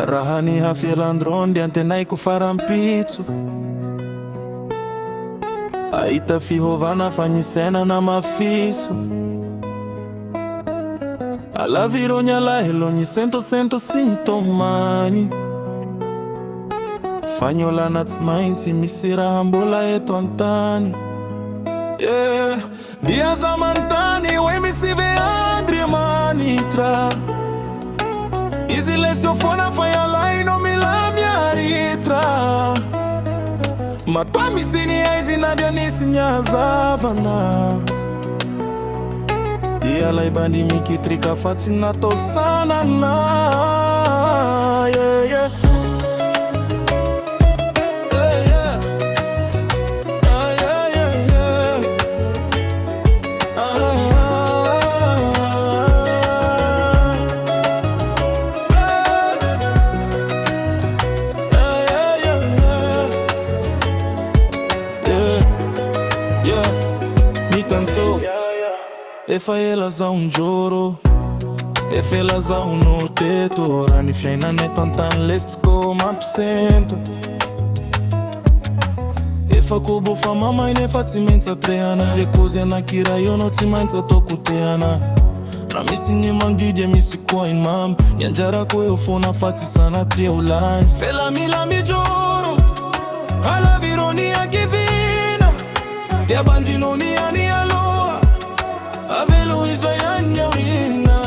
Raha ni hafilandrondy antenay ko farampitso. Ahita fihovana fagnisena na mafiso. Alavirou nyalahelo ni sento sintomany. Fanyola tsy maintsy misy raha mbola eto antany. Dia zamantany hoe misy Andriamanitra. Izy lesio fona fa ialaino mila miaritra. Matoa misy ny aizy na dia nisy nyazavana. Ialay bandi mikitrika fa tsy natao sanana. Efa ela za joro, efa ela za no teto. Raha ny fiainana eto antany lesiko mampisento. Efa kobofa mamaina efa tsy maintsy atrehana. Le kozy anakiray io no tsy maintsy atao kotehana. Raha misy ny mandidy misy koa iny mamy. Ny anjarako eo fona fa tsy sanatria olany. Felamilamy joro, alavirou ny akivina. Dia bandinao ny ani aloha. Avelo izayanya wina.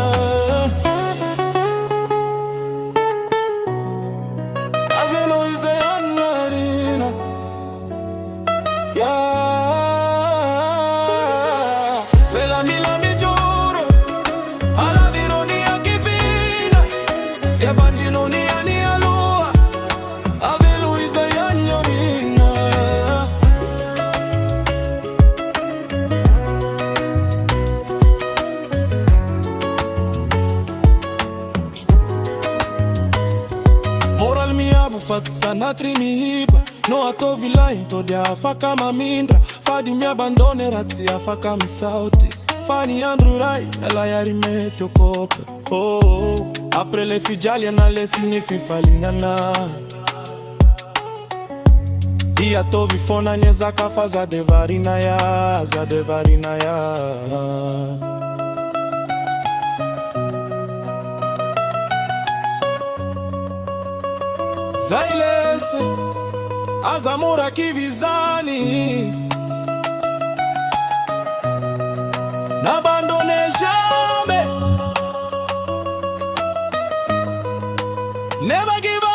Avelo izayanya wina. Felamilamy joro, alavirou ny akivina. Dia bandinao ny ani aloha. Avelo izayanya wina. Moral miabo faty sanatry mihiba. No ataovy lahy to dia afaka mamindra. Fady miabandone raha tsy afaka misauty. Fa ny andro ray alay ary mety okopa. Après le fijaly analesy ny fifalinana. I ataovy fona nyezaka fa zade varina ya, zade varina ya. Zailese azamura kivizani. N'abandonnez jamais. Never give up.